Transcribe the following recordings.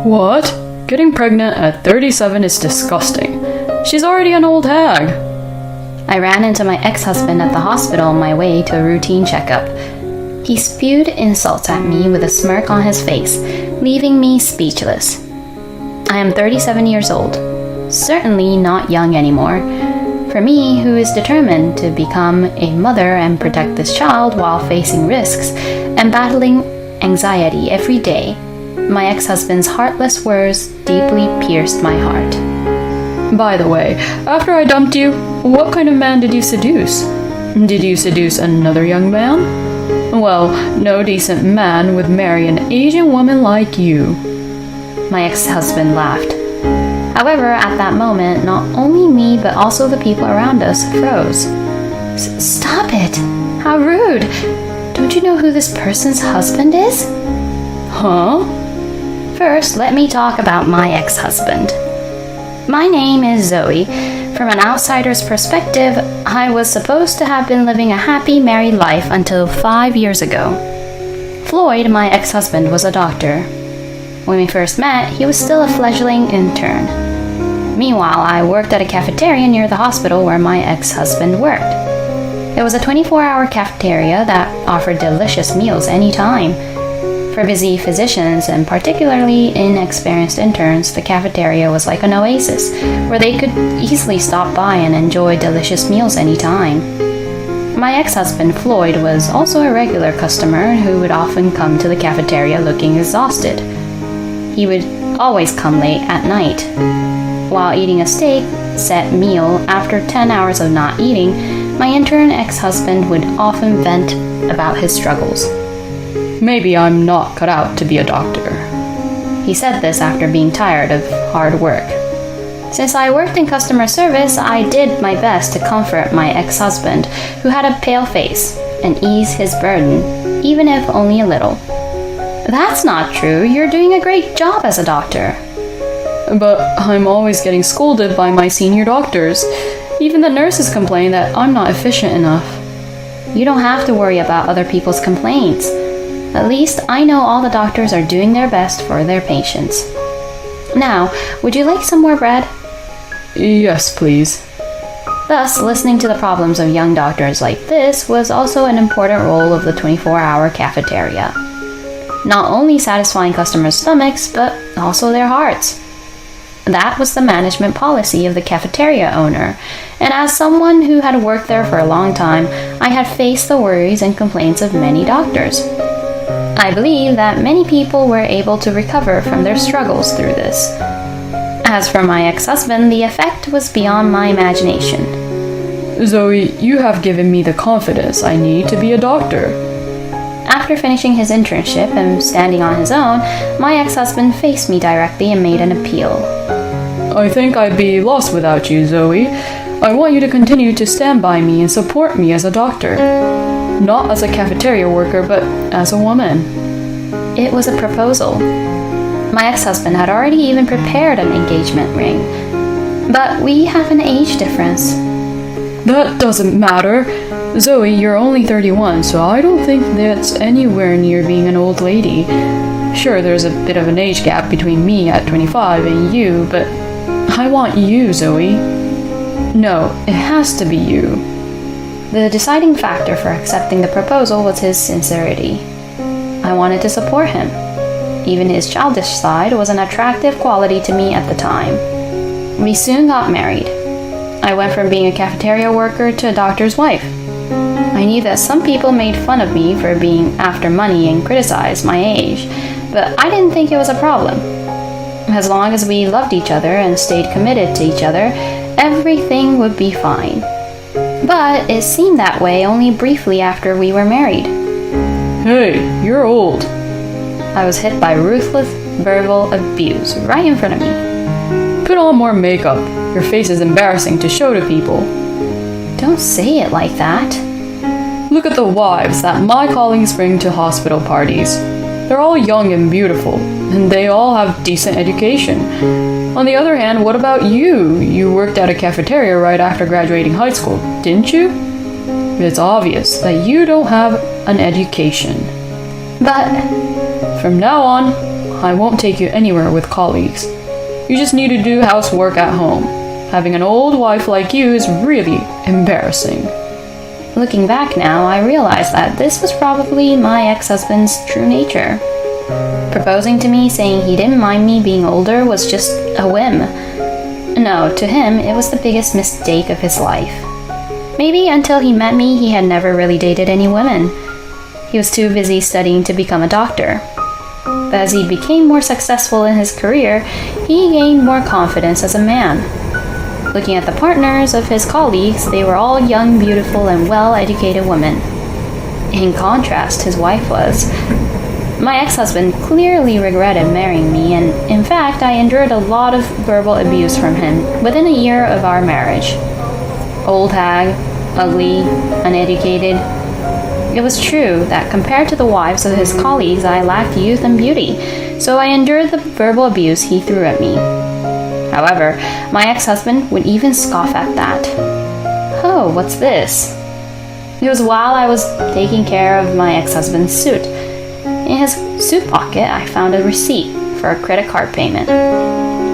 What? Getting pregnant at 37 is disgusting. She's already an old hag. I ran into my ex-husband at the hospital on my way to a routine checkup. He spewed insults at me with a smirk on his face, leaving me speechless. I am 37 years old, certainly not young anymore. For me, who is determined to become a mother and protect this child while facing risks and battling anxiety every day, my ex-husband's heartless words deeply pierced my heart. By the way, after I dumped you, what kind of man did you seduce? Did you seduce another young man? Well, no decent man would marry an Asian woman like you. My ex-husband laughed. However, at that moment, not only me but also the people around us froze. Stop it! How rude! Don't you know who this person's husband is? Huh? First, let me talk about my ex-husband. My name is Zoe. From an outsider's perspective, I was supposed to have been living a happy married life until 5 years ago. Floyd, my ex-husband, was a doctor. When we first met, he was still a fledgling intern. Meanwhile, I worked at a cafeteria near the hospital where my ex-husband worked. It was a 24-hour cafeteria that offered delicious meals anytime. For busy physicians and particularly inexperienced interns, the cafeteria was like an oasis where they could easily stop by and enjoy delicious meals anytime. My ex-husband, Floyd, was also a regular customer who would often come to the cafeteria looking exhausted. He would always come late at night. While eating a steak-set meal after 10 hours of not eating, my intern ex-husband would often vent about his struggles. Maybe I'm not cut out to be a doctor. He said this after being tired of hard work. Since I worked in customer service, I did my best to comfort my ex-husband, who had a pale face, and ease his burden, even if only a little. That's not true. You're doing a great job as a doctor. But I'm always getting scolded by my senior doctors. Even the nurses complain that I'm not efficient enough. You don't have to worry about other people's complaints. At least I know all the doctors are doing their best for their patients. Now, would you like some more bread? Yes, please. Thus, listening to the problems of young doctors like this was also an important role of the 24-hour cafeteria. Not only satisfying customers' stomachs, but also their hearts. That was the management policy of the cafeteria owner, and as someone who had worked there for a long time, I had faced the worries and complaints of many doctors. I believe that many people were able to recover from their struggles through this. As for my ex-husband, the effect was beyond my imagination. Zoe, you have given me the confidence I need to be a doctor. After finishing his internship and standing on his own, my ex-husband faced me directly and made an appeal. I think I'd be lost without you, Zoe. I want you to continue to stand by me and support me as a doctor. Not as a cafeteria worker, but as a woman. It was a proposal. My ex-husband had already even prepared an engagement ring. But we have an age difference. That doesn't matter. Zoe, you're only 31, so I don't think that's anywhere near being an old lady. Sure, there's a bit of an age gap between me at 25 and you, but I want you, Zoe. No, it has to be you. The deciding factor for accepting the proposal was his sincerity. I wanted to support him. Even his childish side was an attractive quality to me at the time. We soon got married. I went from being a cafeteria worker to a doctor's wife. I knew that some people made fun of me for being after money and criticized my age, but I didn't think it was a problem. As long as we loved each other and stayed committed to each other, everything would be fine. But it seemed that way only briefly after we were married. Hey, you're old. I was hit by ruthless verbal abuse right in front of me. Put on more makeup. Your face is embarrassing to show to people. Don't say it like that. Look at the wives that my colleagues bring to hospital parties. They're all young and beautiful, and they all have decent education. On the other hand, what about you? You worked at a cafeteria right after graduating high school, didn't you? It's obvious that you don't have an education. But from now on, I won't take you anywhere with colleagues. You just need to do housework at home. Having an old wife like you is really embarrassing. Looking back now, I realize that this was probably my ex-husband's true nature. Proposing to me, saying he didn't mind me being older, was just a whim. No, to him, it was the biggest mistake of his life. Maybe until he met me, he had never really dated any women. He was too busy studying to become a doctor. But as he became more successful in his career, he gained more confidence as a man. Looking at the partners of his colleagues, they were all young, beautiful, and well-educated women. In contrast, his wife was. My ex-husband clearly regretted marrying me, and in fact, I endured a lot of verbal abuse from him within a year of our marriage. Old hag, ugly, uneducated. It was true that compared to the wives of his colleagues, I lacked youth and beauty, so I endured the verbal abuse he threw at me. However, my ex-husband would even scoff at that. Oh, what's this? It was while I was taking care of my ex-husband's suit. In his suit pocket, I found a receipt for a credit card payment.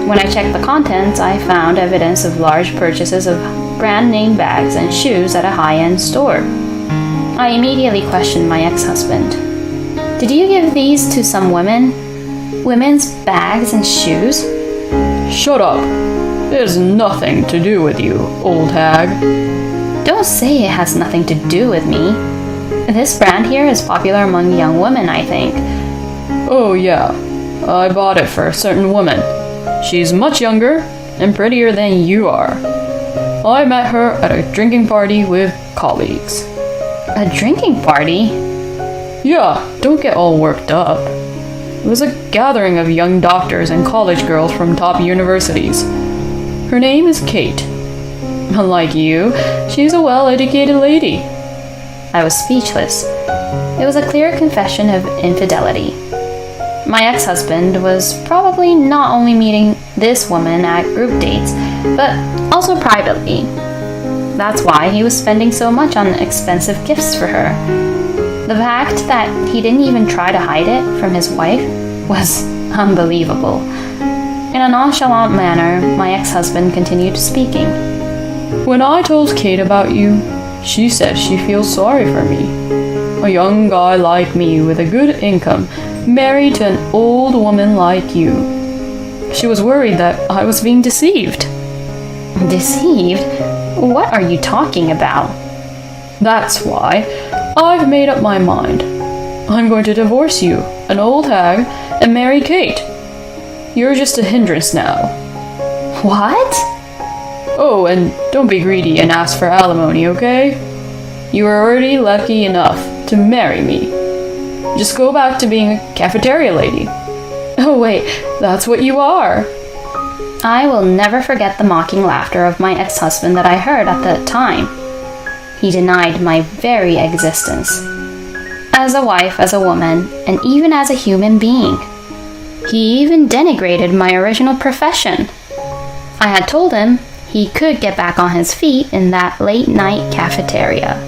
When I checked the contents, I found evidence of large purchases of brand-name bags and shoes at a high-end store. I immediately questioned my ex-husband. Did you give these to some women? Women's bags and shoes? Shut up. It has nothing to do with you, old hag. Don't say it has nothing to do with me. This brand here is popular among young women, I think. Oh yeah, I bought it for a certain woman. She's much younger and prettier than you are. I met her at a drinking party with colleagues. A drinking party? Yeah, don't get all worked up. It was a gathering of young doctors and college girls from top universities. Her name is Kate. Unlike you, she's a well-educated lady. I was speechless. It was a clear confession of infidelity. My ex-husband was probably not only meeting this woman at group dates, but also privately. That's why he was spending so much on expensive gifts for her. The fact that he didn't even try to hide it from his wife was unbelievable. In a nonchalant manner, my ex-husband continued speaking. When I told Kate about you, she said she feels sorry for me. A young guy like me with a good income, married to an old woman like you. She was worried that I was being deceived. Deceived? What are you talking about? That's why I've made up my mind. I'm going to divorce you, an old hag, and marry Kate. You're just a hindrance now. What? Oh, and don't be greedy and ask for alimony, okay? You are already lucky enough to marry me. Just go back to being a cafeteria lady. Oh wait, that's what you are. I will never forget the mocking laughter of my ex-husband that I heard at the time. He denied my very existence. As a wife, as a woman, and even as a human being. He even denigrated my original profession. I had told him he could get back on his feet in that late-night cafeteria.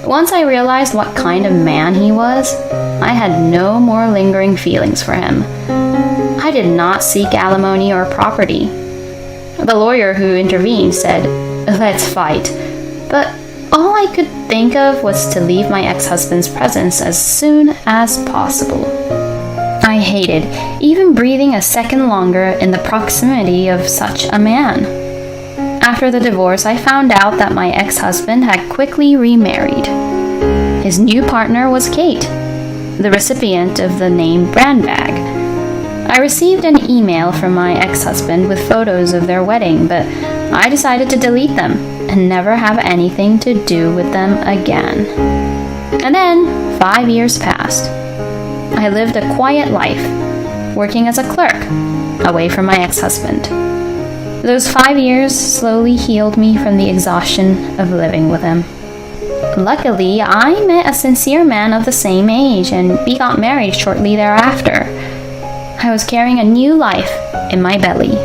Once I realized what kind of man he was, I had no more lingering feelings for him. I did not seek alimony or property. The lawyer who intervened said, "Let's fight," but all I could think of was to leave my ex-husband's presence as soon as possible. I hated even breathing a second longer in the proximity of such a man. After the divorce, I found out that my ex-husband had quickly remarried. His new partner was Kate, the recipient of the name brand bag. I received an email from my ex-husband with photos of their wedding, but I decided to delete them and never have anything to do with them again. And then 5 years passed. I lived a quiet life, working as a clerk, away from my ex-husband. Those 5 years slowly healed me from the exhaustion of living with him. Luckily, I met a sincere man of the same age, and we got married shortly thereafter. I was carrying a new life in my belly.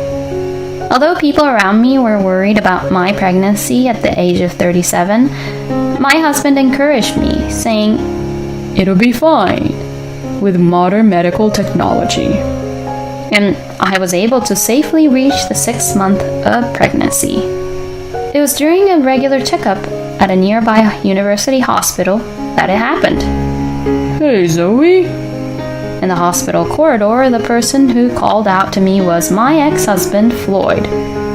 Although people around me were worried about my pregnancy at the age of 37, my husband encouraged me, saying, "It'll be fine with modern medical technology." and I was able to safely reach the 6th month of pregnancy. It was during a regular checkup at a nearby university hospital that it happened. Hey, Zoe. In the hospital corridor, the person who called out to me was my ex-husband, Floyd,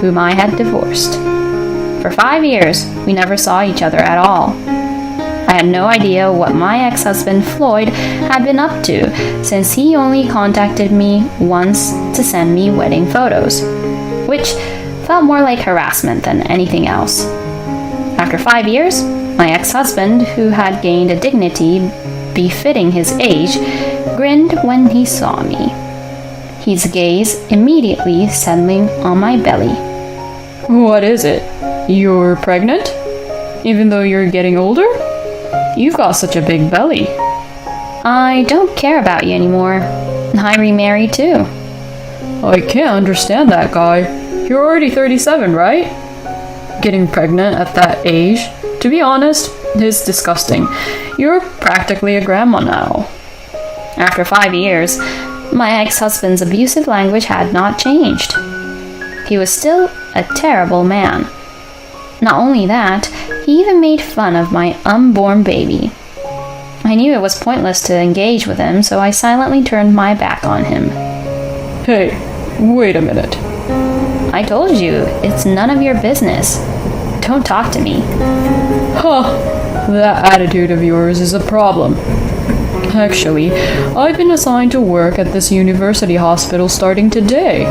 whom I had divorced. For 5 years, we never saw each other at all. I had no idea what my ex-husband, Floyd, had been up to, since he only contacted me once to send me wedding photos, which felt more like harassment than anything else. After 5 years, my ex-husband, who had gained a dignity befitting his age, grinned when he saw me, his gaze immediately settling on my belly. What is it? You're pregnant? Even though you're getting older? You've got such a big belly. I don't care about you anymore. I remarried too. I can't understand that guy. You're already 37, right? Getting pregnant at that age, to be honest, is disgusting. You're practically a grandma now. After 5 years, my ex-husband's abusive language had not changed. He was still a terrible man. Not only that, he even made fun of my unborn baby. I knew it was pointless to engage with him, so I silently turned my back on him. Hey, wait a minute. I told you, it's none of your business. Don't talk to me. Huh, that attitude of yours is a problem. Actually, I've been assigned to work at this university hospital starting today.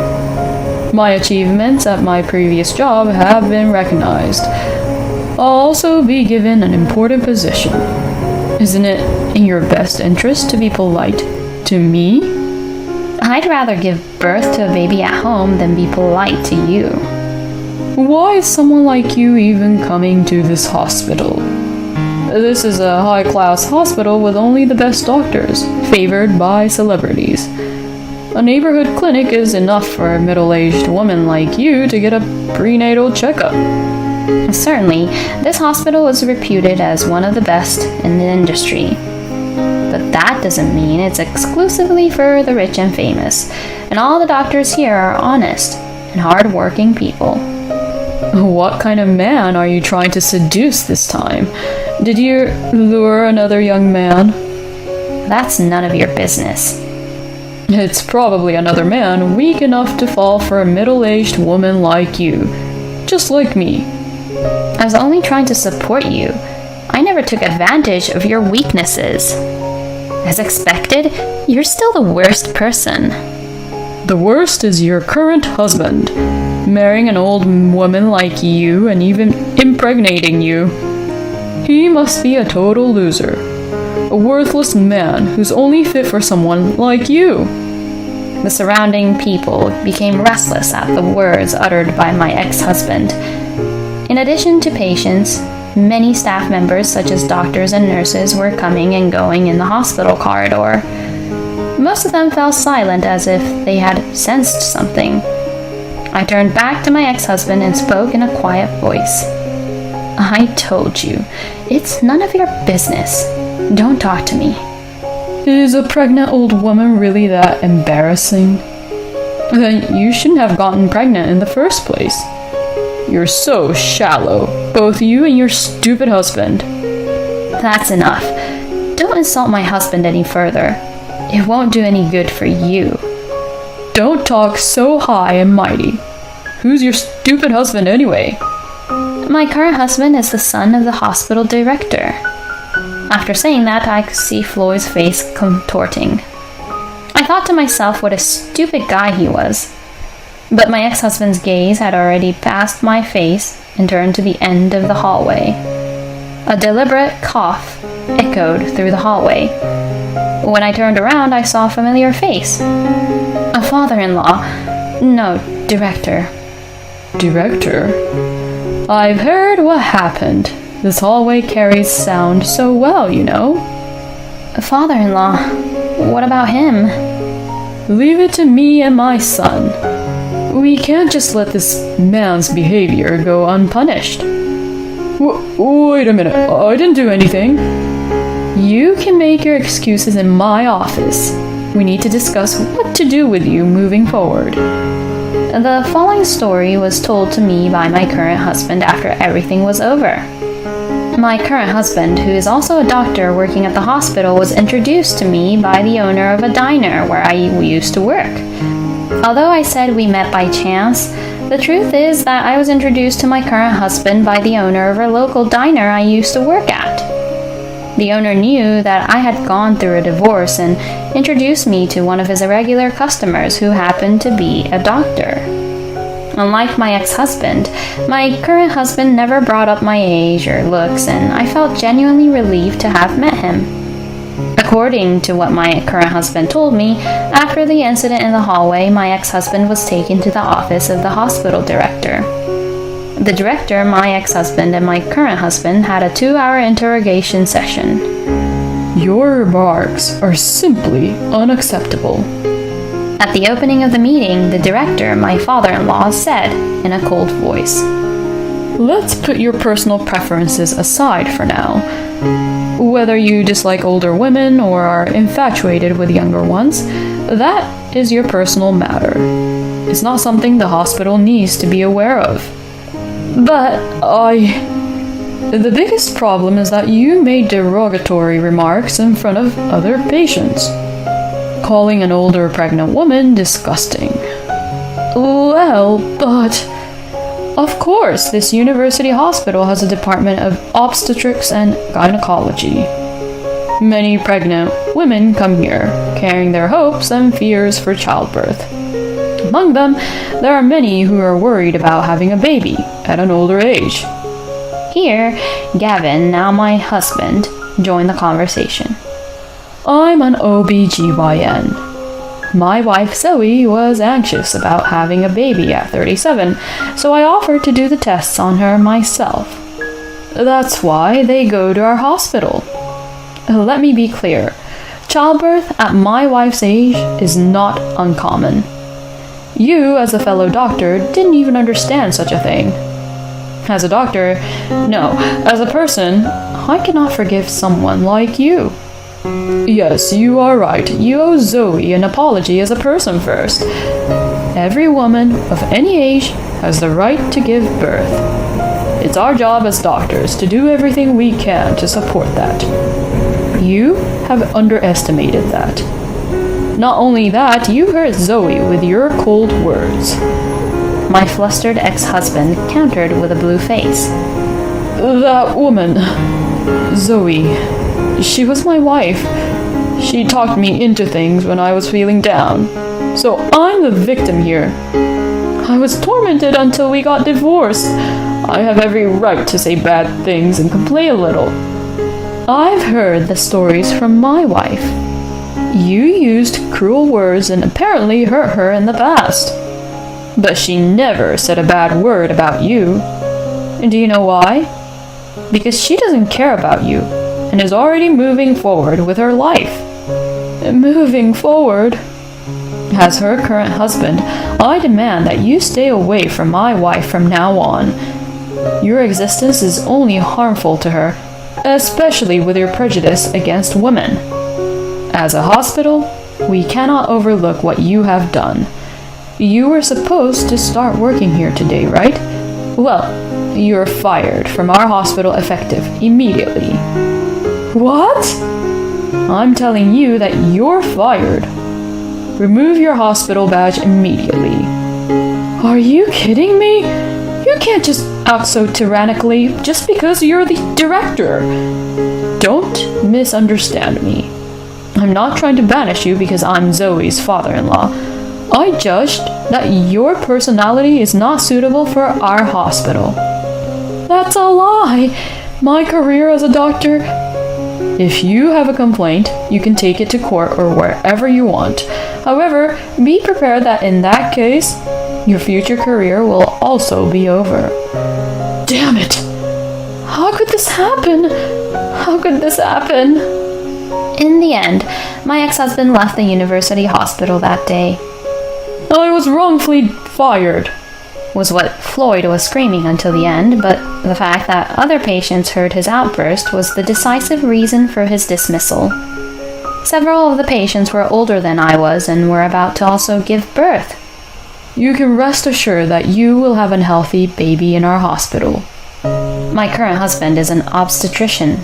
My achievements at my previous job have been recognized. I'll also be given an important position. Isn't it in your best interest to be polite to me? I'd rather give birth to a baby at home than be polite to you. Why is someone like you even coming to this hospital? This is a high-class hospital with only the best doctors, favored by celebrities. A neighborhood clinic is enough for a middle-aged woman like you to get a prenatal checkup. Certainly, this hospital is reputed as one of the best in the industry. But that doesn't mean it's exclusively for the rich and famous, and all the doctors here are honest and hard-working people. What kind of man are you trying to seduce this time? Did you lure another young man? That's none of your business. It's probably another man weak enough to fall for a middle-aged woman like you. Just like me. I was only trying to support you. I never took advantage of your weaknesses. As expected, you're still the worst person. The worst is your current husband, marrying an old woman like you and even impregnating you. He must be a total loser. A worthless man who's only fit for someone like you. The surrounding people became restless at the words uttered by my ex-husband. In addition to patients, many staff members such as doctors and nurses were coming and going in the hospital corridor. Most of them fell silent as if they had sensed something. I turned back to my ex-husband and spoke in a quiet voice. I told you, it's none of your business. Don't talk to me. Is a pregnant old woman really that embarrassing? Then you shouldn't have gotten pregnant in the first place. You're so shallow, both you and your stupid husband. That's enough. Don't insult my husband any further. It won't do any good for you. Don't talk so high and mighty. Who's your stupid husband anyway? My current husband is the son of the hospital director. After saying that, I could see Floyd's face contorting. I thought to myself what a stupid guy he was. But my ex-husband's gaze had already passed my face and turned to the end of the hallway. A deliberate cough echoed through the hallway. When I turned around, I saw a familiar face. A father-in-law. No, director. Director? I've heard what happened. This hallway carries sound so well, you know. A father-in-law. What about him? Leave it to me and my son. We can't just let this man's behavior go unpunished. Wait a minute, I didn't do anything. You can make your excuses in my office. We need to discuss what to do with you moving forward. The following story was told to me by my current husband after everything was over. My current husband, who is also a doctor working at the hospital, was introduced to me by the owner of a diner where I used to work. Although I said we met by chance, the truth is that I was introduced to my current husband by the owner of a local diner I used to work at. The owner knew that I had gone through a divorce and introduced me to one of his irregular customers who happened to be a doctor. Unlike my ex-husband, my current husband never brought up my age or looks, and I felt genuinely relieved to have met him. According to what my current husband told me, after the incident in the hallway, my ex-husband was taken to the office of the hospital director. The director, my ex-husband, and my current husband had a 2-hour interrogation session. Your remarks are simply unacceptable. At the opening of the meeting, the director, my father-in-law, said in a cold voice, Let's put your personal preferences aside for now. Whether you dislike older women or are infatuated with younger ones, that is your personal matter. It's not something the hospital needs to be aware of. But the biggest problem is that you made derogatory remarks in front of other patients, calling an older pregnant woman disgusting. Well, but of course, this university hospital has a department of obstetrics and gynecology. Many pregnant women come here, carrying their hopes and fears for childbirth. Among them, there are many who are worried about having a baby at an older age. Here, Gavin, now my husband, joined the conversation. I'm an OBGYN. My wife Zoe was anxious about having a baby at 37, so I offered to do the tests on her myself. That's why they go to our hospital. Let me be clear. Childbirth at my wife's age is not uncommon. You, as a fellow doctor, didn't even understand such a thing. As a doctor, no. As a person, I cannot forgive someone like you. Yes, you are right. You owe Zoe an apology as a person first. Every woman of any age has the right to give birth. It's our job as doctors to do everything we can to support that. You have underestimated that. Not only that, you hurt Zoe with your cold words. My flustered ex-husband countered with a blue face. That woman, Zoe, she was my wife. She talked me into things when I was feeling down. So I'm the victim here. I was tormented until we got divorced. I have every right to say bad things and complain a little. I've heard the stories from my wife. You used cruel words and apparently hurt her in the past. But she never said a bad word about you. And do you know why? Because she doesn't care about you and is already moving forward with her life. Moving forward? As her current husband, I demand that you stay away from my wife from now on. Your existence is only harmful to her, especially with your prejudice against women. As a hospital, we cannot overlook what you have done. You were supposed to start working here today, right? Well, you're fired from our hospital effective immediately. What? I'm telling you that you're fired. Remove your hospital badge immediately. Are you kidding me? You can't just act so tyrannically just because you're the director. Don't misunderstand me. I'm not trying to banish you because I'm Zoe's father-in-law. I judged that your personality is not suitable for our hospital. That's a lie. My career as a doctor... If you have a complaint, you can take it to court or wherever you want. However, be prepared that in that case, your future career will also be over. Damn it! How could this happen? How could this happen? In the end, my ex-husband left the university hospital that day. I was wrongfully fired, was what Floyd was screaming until the end, but the fact that other patients heard his outburst was the decisive reason for his dismissal. Several of the patients were older than I was and were about to also give birth. You can rest assured that you will have a healthy baby in our hospital. My current husband is an obstetrician.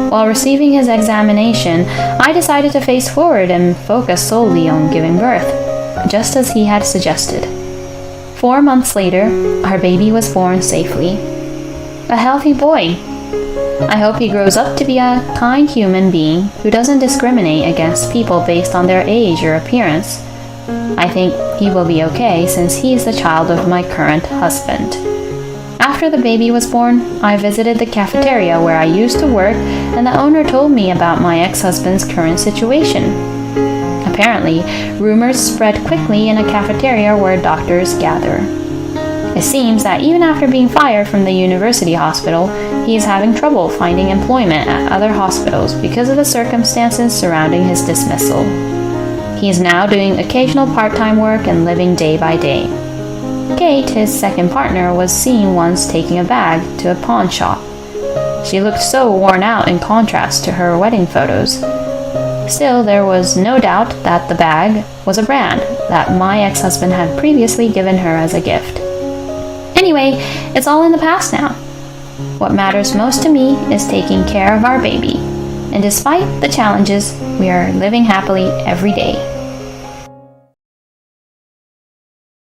While receiving his examination, I decided to face forward and focus solely on giving birth, just as he had suggested. 4 months later, our baby was born safely. A healthy boy. I hope he grows up to be a kind human being who doesn't discriminate against people based on their age or appearance. I think he will be okay since he is the child of my current husband. After the baby was born, I visited the cafeteria where I used to work, and the owner told me about my ex-husband's current situation. Apparently, rumors spread quickly in a cafeteria where doctors gather. It seems that even after being fired from the university hospital, he is having trouble finding employment at other hospitals because of the circumstances surrounding his dismissal. He is now doing occasional part-time work and living day by day. Kate, his second partner, was seen once taking a bag to a pawn shop. She looked so worn out in contrast to her wedding photos. Still, there was no doubt that the bag was a brand that my ex-husband had previously given her as a gift. Anyway, it's all in the past now. What matters most to me is taking care of our baby. And despite the challenges, we are living happily every day.